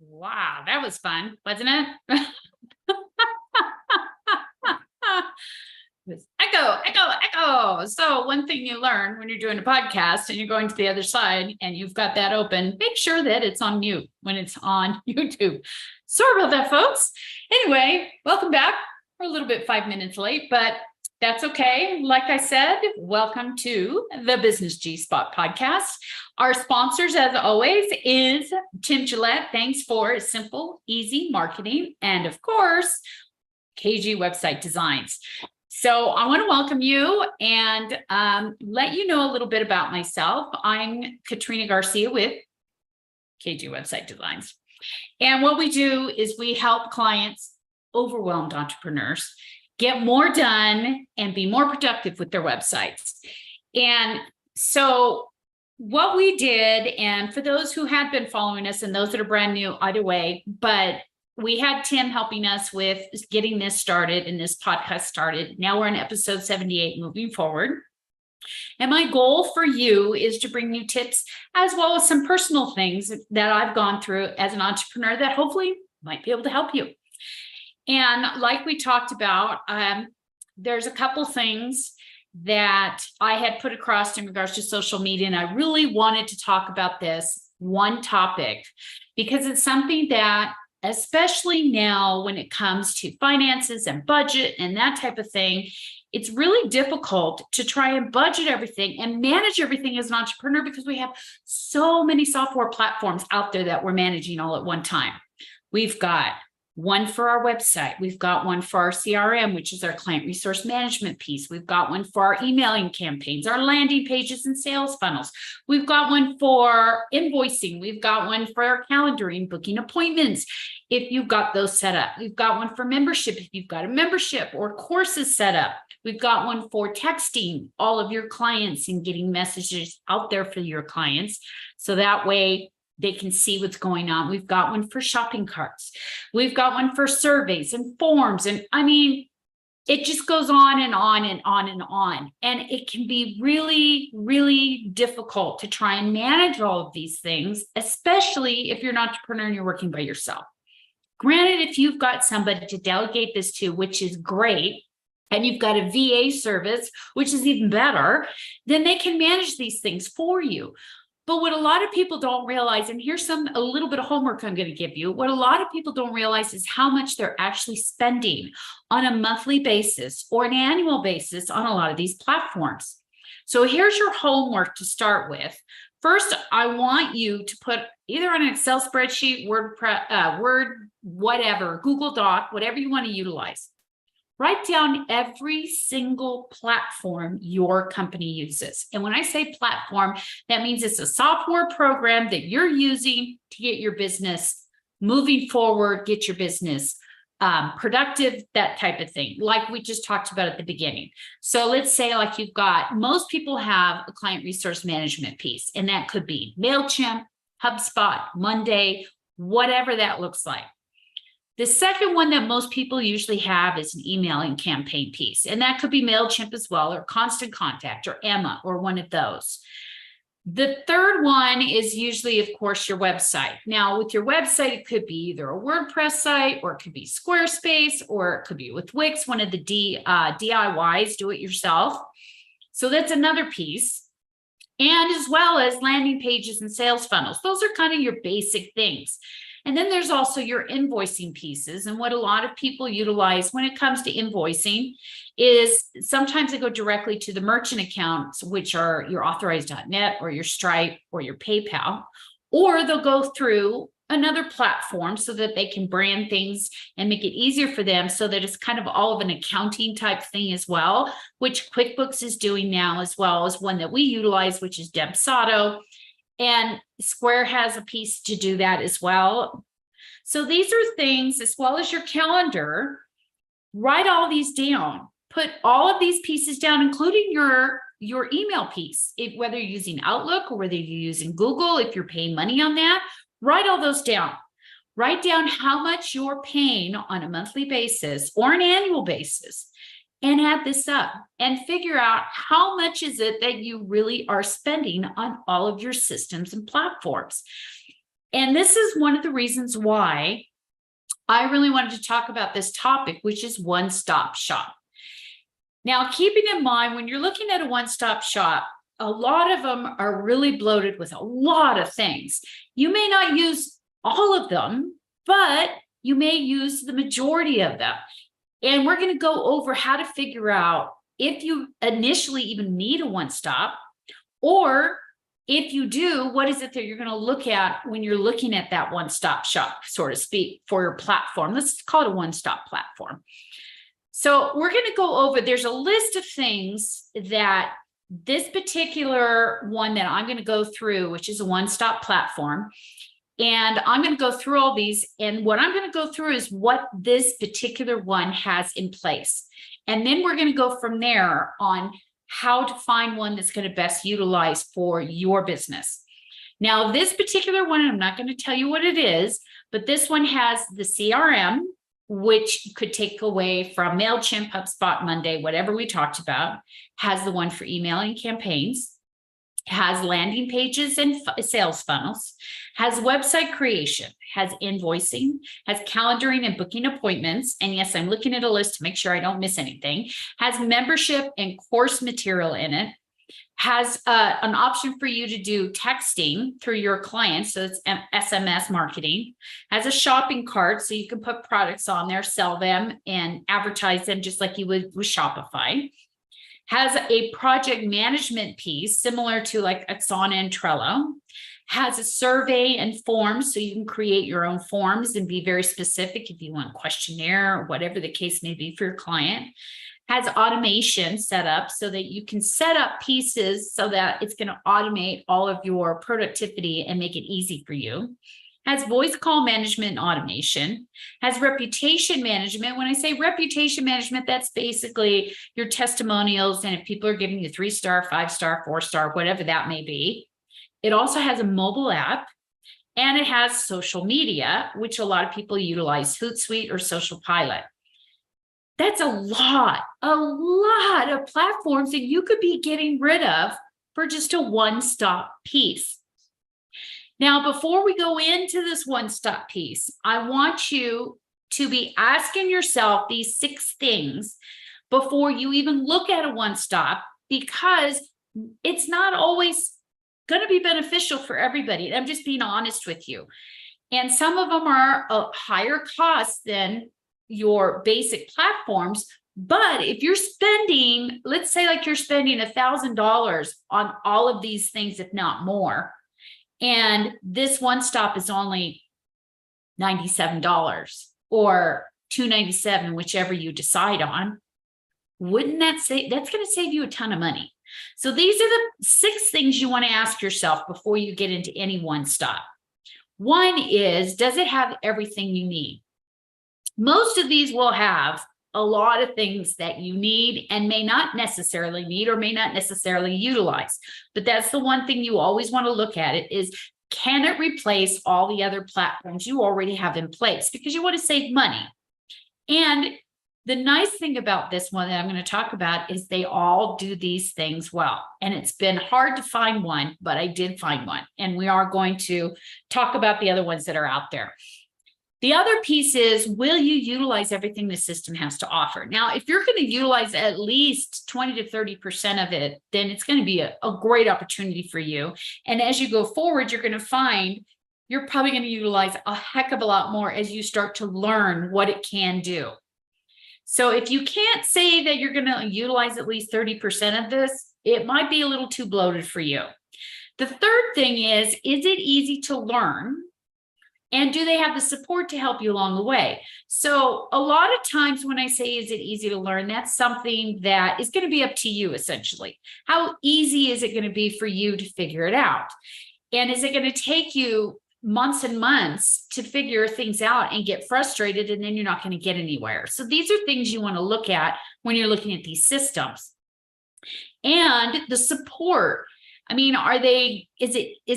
Wow, that was fun, wasn't it? It was echo, echo, echo. So, one thing you learn when you're doing a podcast and you're going to the other side and you've got that open, make sure that it's on mute when it's on YouTube. Sorry about that, folks. Anyway, welcome back. We're a little bit 5 minutes late, but that's okay. Like I said, welcome to the Business G Spot podcast. Our sponsors, as always, is Tim Gillette. Thanks for simple, easy marketing. And of course, KG Website Designs. So I want to welcome you and let you know a little bit about myself. I'm Katrina Garcia with KG Website Designs. And what we do is we help clients, overwhelmed entrepreneurs, get more done and be more productive with their websites. And so what we did, and for those who had been following us and those that are brand new, either way, but we had Tim helping us with getting this started and this podcast started. Now we're in episode 78 moving forward. And my goal for you is to bring you tips as well as some personal things that I've gone through as an entrepreneur that hopefully might be able to help you. And like we talked about, there's a couple things that I had put across in regards to social media, and I really wanted to talk about this one topic because it's something that, especially now when it comes to finances and budget and that type of thing, it's really difficult to try and budget everything and manage everything as an entrepreneur because we have so many software platforms out there that we're managing all at one time. We've got one for our website. We've got one for our CRM, which is our client resource management piece. We've got one for our emailing campaigns, our landing pages and sales funnels. We've got one for invoicing. We've got one for our calendaring, booking appointments, if you've got those set up. We've got one for membership, if you've got a membership or courses set up. We've got one for texting all of your clients and getting messages out there for your clients. So that way, they can see what's going on. We've got one for shopping carts. We've got one for surveys and forms. And I mean, it just goes on and on and on and on. And it can be really, really difficult to try and manage all of these things, especially if you're an entrepreneur and you're working by yourself. Granted, if you've got somebody to delegate this to, which is great, and you've got a VA service, which is even better, then they can manage these things for you. But what a lot of people don't realize, and here's a little bit of homework I'm going to give you. What a lot of people don't realize is how much they're actually spending on a monthly basis or an annual basis on a lot of these platforms. So here's your homework to start with. First, I want you to put either on an Excel spreadsheet, Word, whatever, Google Doc, whatever you want to utilize. Write down every single platform your company uses. And when I say platform, that means it's a software program that you're using to get your business moving forward, get your business productive, that type of thing, like we just talked about at the beginning. So let's say like you've got, most people have a client resource management piece, and that could be MailChimp, HubSpot, Monday, whatever that looks like. The second one that most people usually have is an emailing campaign piece, and that could be MailChimp as well, or Constant Contact, or Emma, or one of those. The third one is usually, of course, your website. Now, with your website, it could be either a WordPress site, or it could be Squarespace, or it could be with Wix, one of the DIYs, do it yourself. So that's another piece. And as well as landing pages and sales funnels. Those are kind of your basic things. And then there's also your invoicing pieces. And what a lot of people utilize when it comes to invoicing is sometimes they go directly to the merchant accounts, which are your authorized.net or your Stripe or your PayPal, or they'll go through another platform so that they can brand things and make it easier for them, so that it's kind of all of an accounting type thing as well, which QuickBooks is doing now, as well as one that we utilize, which is Debsato. And Square has a piece to do that as well. So these are things, as well as your calendar. Write all these down. Put all of these pieces down, including your email piece. Whether you're using Outlook or whether you're using Google, if you're paying money on that, write all those down. Write down how much you're paying on a monthly basis or an annual basis, and add this up and figure out how much is it that you really are spending on all of your systems and platforms. And this is one of the reasons why I really wanted to talk about this topic, which is one-stop shop. Now, keeping in mind, when you're looking at a one-stop shop, a lot of them are really bloated with a lot of things. You may not use all of them, but you may use the majority of them. And we're going to go over how to figure out if you initially even need a one-stop, or if you do, what is it that you're going to look at when you're looking at that one-stop shop, so to speak, for your platform. Let's call it a one-stop platform. So we're going to go over, there's a list of things that this particular one that I'm going to go through, which is a one-stop platform. And I'm going to go through all these. And what I'm going to go through is what this particular one has in place. And then we're going to go from there on how to find one that's going to best utilize for your business. Now, this particular one, I'm not going to tell you what it is, but this one has the CRM, which could take away from MailChimp, HubSpot, Monday, whatever we talked about, has the one for emailing campaigns, has landing pages and sales funnels, has website creation, has invoicing, has calendaring and booking appointments. And yes, I'm looking at a list to make sure I don't miss anything, has membership and course material in it, has an option for you to do texting through your clients. So it's SMS marketing, has a shopping cart. So you can put products on there, sell them and advertise them just like you would with Shopify. Has a project management piece similar to like Asana and Trello, has a survey and forms, so you can create your own forms and be very specific if you want questionnaire or whatever the case may be for your client, has automation set up so that you can set up pieces so that it's going to automate all of your productivity and make it easy for you. Has voice call management and automation, has reputation management. When I say reputation management, that's basically your testimonials. And if people are giving you 3-star, 5-star, 4-star, whatever that may be. It also has a mobile app, and it has social media, which a lot of people utilize, Hootsuite or Social Pilot. That's a lot of platforms that you could be getting rid of for just a one-stop piece. Now, before we go into this one-stop piece, I want you to be asking yourself these 6 things before you even look at a one-stop, because it's not always going to be beneficial for everybody. I'm just being honest with you. And some of them are a higher cost than your basic platforms. But if you're spending, let's say like you're spending $1,000 on all of these things, if not more, and this one stop is only $97 or $297, whichever you decide on, wouldn't that say that's going to save you a ton of money? So these are the 6 things you want to ask yourself before you get into any one stop. One is, does it have everything you need? Most of these will have a lot of things that you need and may not necessarily need or may not necessarily utilize. But that's the one thing you always want to look at it is, can it replace all the other platforms you already have in place? Because you want to save money. And the nice thing about this one that I'm going to talk about is they all do these things well. And it's been hard to find one, but I did find one. And we are going to talk about the other ones that are out there. The other piece is, will you utilize everything the system has to offer? Now, if you're going to utilize at least 20 to 30% of it, then it's going to be a great opportunity for you. And as you go forward, you're going to find you're probably going to utilize a heck of a lot more as you start to learn what it can do. So if you can't say that you're going to utilize at least 30% of this, it might be a little too bloated for you. The third thing is it easy to learn? And do they have the support to help you along the way? So a lot of times when I say, is it easy to learn? That's something that is going to be up to you, essentially. How easy is it going to be for you to figure it out? And is it going to take you months and months to figure things out and get frustrated, and then you're not going to get anywhere? So these are things you want to look at when you're looking at these systems. And the support. I mean, is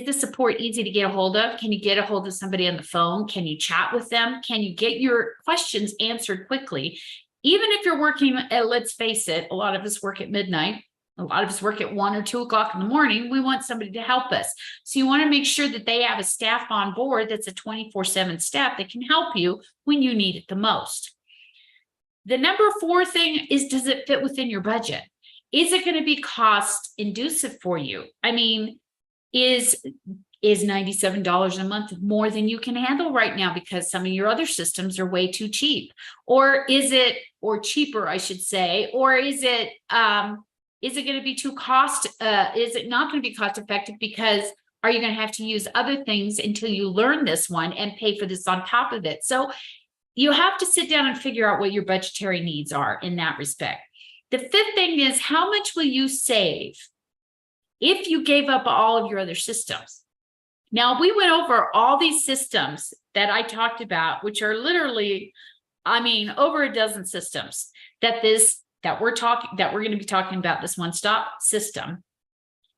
the support easy to get a hold of? Can you get a hold of somebody on the phone? Can you chat with them? Can you get your questions answered quickly? Even if you're working at, let's face it, a lot of us work at midnight. A lot of us work at 1 or 2 o'clock in the morning. We want somebody to help us. So you want to make sure that they have a staff on board that's a 24/7 staff that can help you when you need it the most. The number 4 thing is, does it fit within your budget? Is it going to be cost inducive for you? I mean, is $97 a month more than you can handle right now because some of your other systems are way too cheap? Or is it, or cheaper, I should say, or is it going to be too is it not going to be cost effective because are you going to have to use other things until you learn this one and pay for this on top of it? So you have to sit down and figure out what your budgetary needs are in that respect. The 5th thing is, how much will you save if you gave up all of your other systems? Now, we went over all these systems that I talked about, which are literally, I mean, over a dozen systems that we're going to be talking about. This one-stop system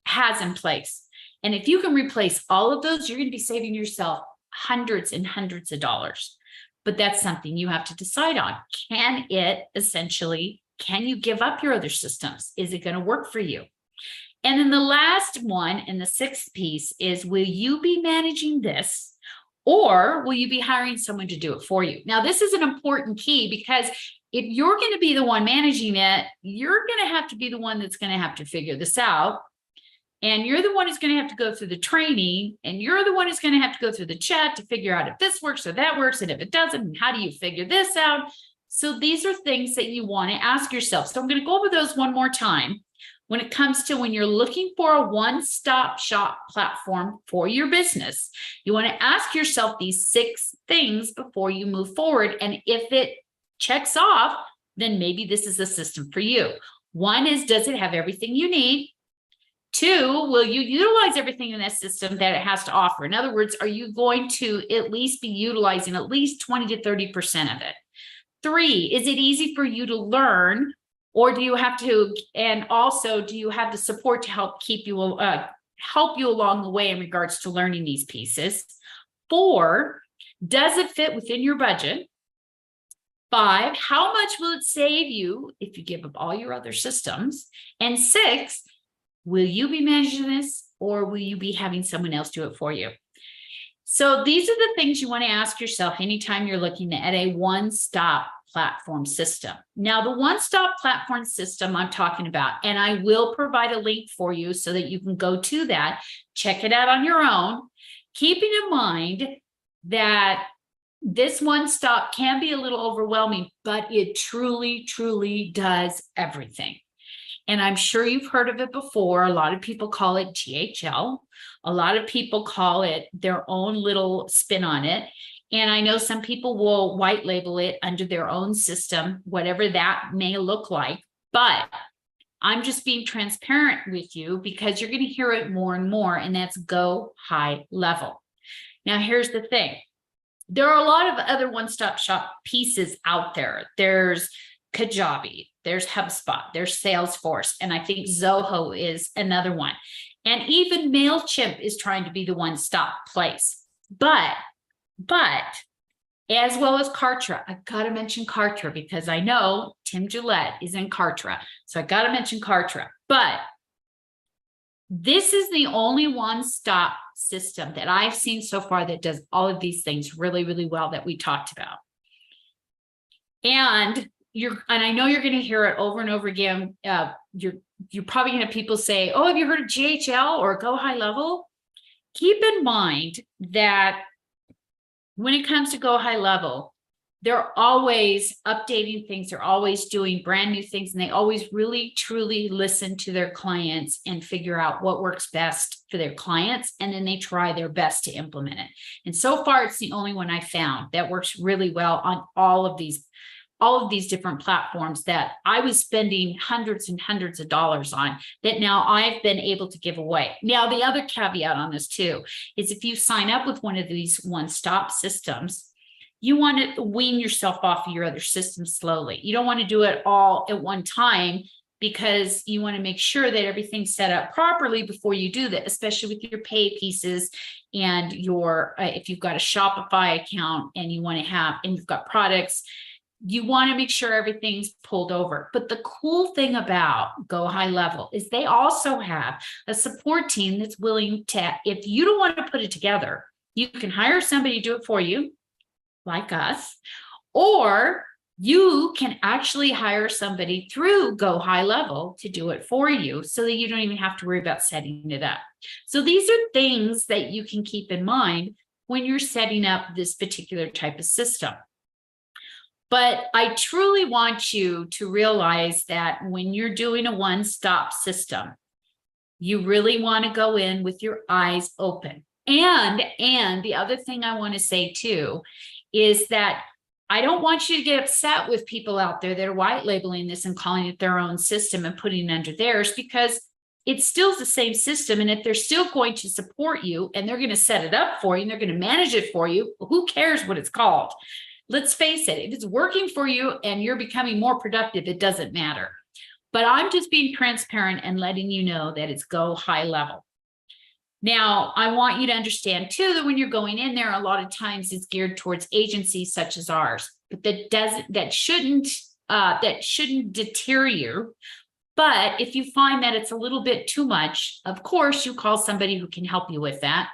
has in place. And if you can replace all of those, you're going to be saving yourself hundreds and hundreds of dollars. But that's something you have to decide on. Can you give up your other systems? Is it going to work for you? And then the last one, and the 6th piece, is, will you be managing this, or will you be hiring someone to do it for you? Now, this is an important key, because if you're going to be the one managing it, you're going to have to be the one that's going to have to figure this out. And you're the one who's going to have to go through the training, and you're the one who's going to have to go through the chat to figure out if this works or that works, and if it doesn't, and how do you figure this out? So these are things that you want to ask yourself. So I'm going to go over those one more time. When it comes to when you're looking for a one-stop shop platform for your business, you want to ask yourself these 6 things before you move forward. And if it checks off, then maybe this is the system for you. 1 is, does it have everything you need? 2, will you utilize everything in that system that it has to offer? In other words, are you going to at least be utilizing at least 20 to 30% of it? 3, is it easy for you to learn? Or do you have to, and also, do you have the support to help help you along the way in regards to learning these pieces? 4, does it fit within your budget? 5, how much will it save you if you give up all your other systems? And 6, will you be managing this, or will you be having someone else do it for you? So these are the things you want to ask yourself anytime you're looking at a one-stop platform system. Now, the one-stop platform system I'm talking about, and I will provide a link for you so that you can go to that, check it out on your own, keeping in mind that this one-stop can be a little overwhelming, but it truly, truly does everything. And I'm sure you've heard of it before. A lot of people call it GHL. A lot of people call it their own little spin on it. And I know some people will white label it under their own system, whatever that may look like. But I'm just being transparent with you because you're going to hear it more and more, and that's go high level. Now, here's the thing. There are a lot of other one-stop shop pieces out there. There's Kajabi, there's HubSpot, there's Salesforce, and I think Zoho is another one. And even MailChimp is trying to be the one-stop place. But as well as Kartra, I've got to mention Kartra because I know Tim Gillette is in Kartra. So I got to mention Kartra. But this is the only one-stop system that I've seen so far that does all of these things really, really well that we talked about. And I know you're going to hear it over and over again. You're probably going to have people say, oh, have you heard of GHL or Go High Level? Keep in mind that when it comes to Go High Level, they're always updating things. They're always doing brand new things. And they always really, truly listen to their clients and figure out what works best for their clients. And then they try their best to implement it. And so far, it's the only one I found that works really well on all of these different platforms that I was spending hundreds and hundreds of dollars on that now I've been able to give away. Now, the other caveat on this too is if you sign up with one of these one-stop systems, you want to wean yourself off of your other systems slowly. You don't want to do it all at one time because you want to make sure that everything's set up properly before you do that, especially with your pay pieces and your, if you've got a Shopify account and you want to have, and you've got products, you want to make sure everything's pulled over. But the cool thing about Go High Level is they also have a support team that's willing to, if you don't want to put it together, you can hire somebody to do it for you, like us, or you can actually hire somebody through Go High Level to do it for you so that you don't even have to worry about setting it up. So these are things that you can keep in mind when you're setting up this particular type of system. But I truly want you to realize that when you're doing a one-stop system, you really want to go in with your eyes open. And the other thing I want to say too is that I don't want you to get upset with people out there that are white labeling this and calling it their own system and putting it under theirs, because it's still the same system. And if they're still going to support you and they're going to set it up for you and they're going to manage it for you, who cares what it's called? Let's face it, if it's working for you and you're becoming more productive, it doesn't matter. But I'm just being transparent and letting you know that it's Go High Level. Now, I want you to understand too that when you're going in there, a lot of times it's geared towards agencies such as ours, but that shouldn't deter you. But if you find that it's a little bit too much, of course, you call somebody who can help you with that.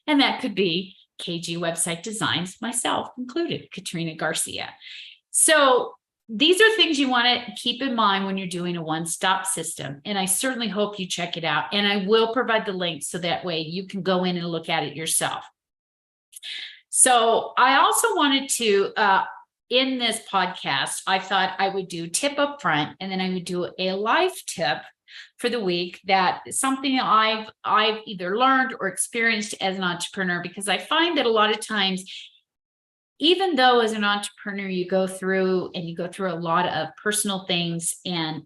And that could be KG Website Designs, myself included, Katrina Garcia. So these are things you want to keep in mind when you're doing a one-stop system. And I certainly hope you check it out. And I will provide the link so that way you can go in and look at it yourself. So I also wanted to, in this podcast, I thought I would do tip up front, and then I would do a life tip for the week, that is something I've either learned or experienced as an entrepreneur, because I find that a lot of times, even though as an entrepreneur, you go through a lot of personal things and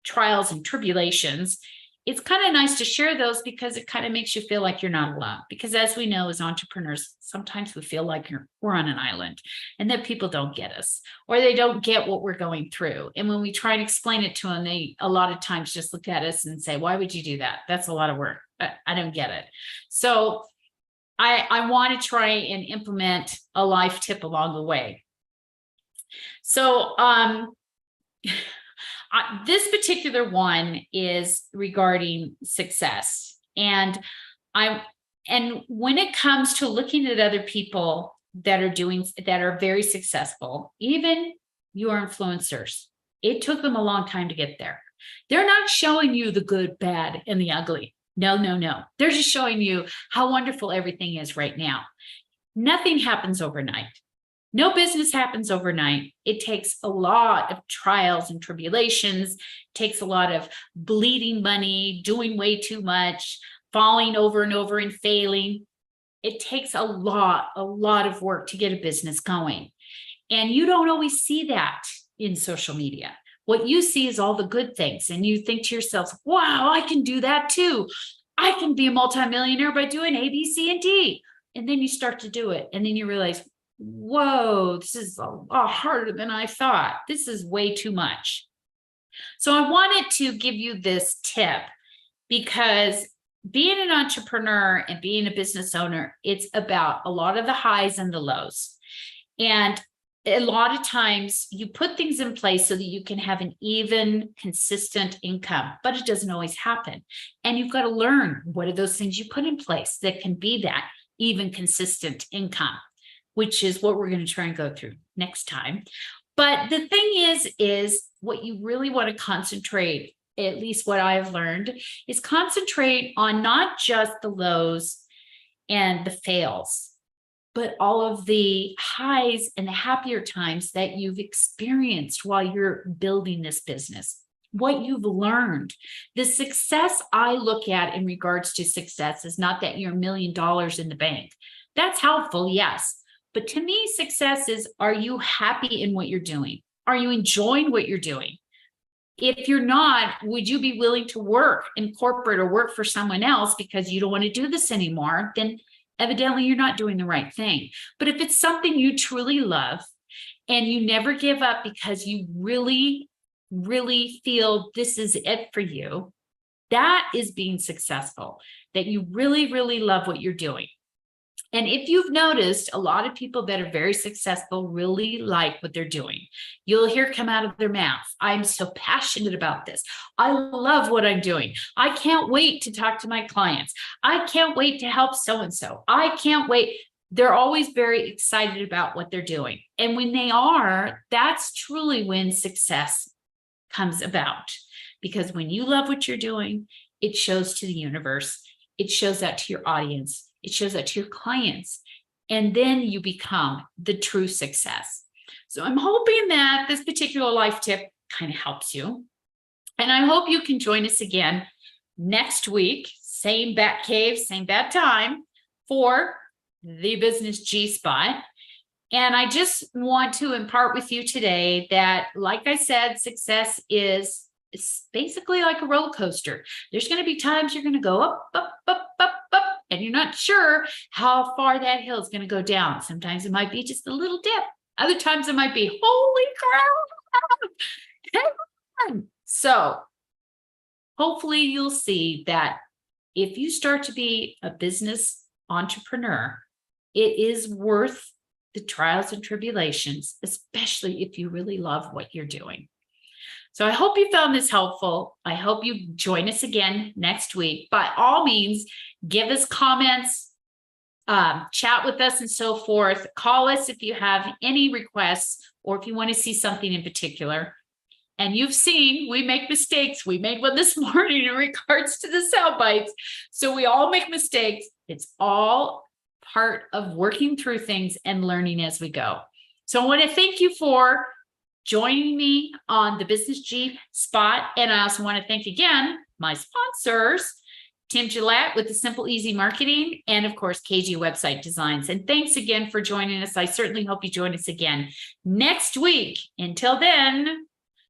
trials and tribulations, it's kind of nice to share those because it kind of makes you feel like you're not alone. Because as we know, as entrepreneurs, sometimes we feel like we're on an island and that people don't get us, or they don't get what we're going through. And when we try and explain it to them, they a lot of times just look at us and say, why would you do that? That's a lot of work. I don't get it. So I want to try and implement a life tip along the way. So this particular one is regarding success. And when it comes to looking at other people that are very successful, even your influencers, it took them a long time to get there. They're not showing you the good, bad, and the ugly. No. They're just showing you how wonderful everything is right now. Nothing happens overnight. No business happens overnight. It takes a lot of trials and tribulations. It takes a lot of bleeding money, doing way too much, falling over and over and failing. It takes a lot of work to get a business going. And you don't always see that in social media. What you see is all the good things. And you think to yourself, wow, I can do that too. I can be a multimillionaire by doing A, B, C, and D. And then you start to do it. And then you realize, whoa, this is a lot harder than I thought. This is way too much. So I wanted to give you this tip because being an entrepreneur and being a business owner, it's about a lot of the highs and the lows. And a lot of times you put things in place so that you can have an even, consistent income, but it doesn't always happen. And you've got to learn what are those things you put in place that can be that even, consistent income, which is what we're going to try and go through next time. But the thing is what you really want to concentrate, at least what I've learned, is concentrate on not just the lows and the fails, but all of the highs and the happier times that you've experienced while you're building this business, what you've learned. The success I look at in regards to success is not that you're $1 million in the bank. That's helpful, yes. But to me, success is, are you happy in what you're doing? Are you enjoying what you're doing? If you're not, would you be willing to work in corporate or work for someone else because you don't want to do this anymore? Then evidently you're not doing the right thing. But if it's something you truly love and you never give up because you really, really feel this is it for you, that is being successful, that you really, really love what you're doing. And if you've noticed, a lot of people that are very successful really like what they're doing. You'll hear come out of their mouth, I'm so passionate about this. I love what I'm doing. I can't wait to talk to my clients. I can't wait to help so-and-so. I can't wait. They're always very excited about what they're doing. And when they are, that's truly when success comes about. Because when you love what you're doing, it shows to the universe. It shows that to your audience. It shows that to your clients. And then you become the true success. So I'm hoping that this particular life tip kind of helps you. And I hope you can join us again next week, same bat cave, same bad time, for the Business G Spot. And I just want to impart with you today that, like I said, success is basically like a roller coaster. There's going to be times you're going to go up, up, up, up, up, and you're not sure how far that hill is going to go down. Sometimes it might be just a little dip. Other times it might be, holy crap. So hopefully you'll see that if you start to be a business entrepreneur, it is worth the trials and tribulations, especially if you really love what you're doing. So I hope you found this helpful. I hope you join us again next week. By all means, give us comments, chat with us and so forth. Call us if you have any requests or if you want to see something in particular. And you've seen we make mistakes. We made one this morning in regards to the sound bites. So we all make mistakes. It's all part of working through things and learning as we go. So I want to thank you for joining me on the Business G Spot. And I also want to thank again my sponsors, Tim Gillette with the Simple Easy Marketing, and of course, KG Website Designs. And thanks again for joining us. I certainly hope you join us again next week. Until then,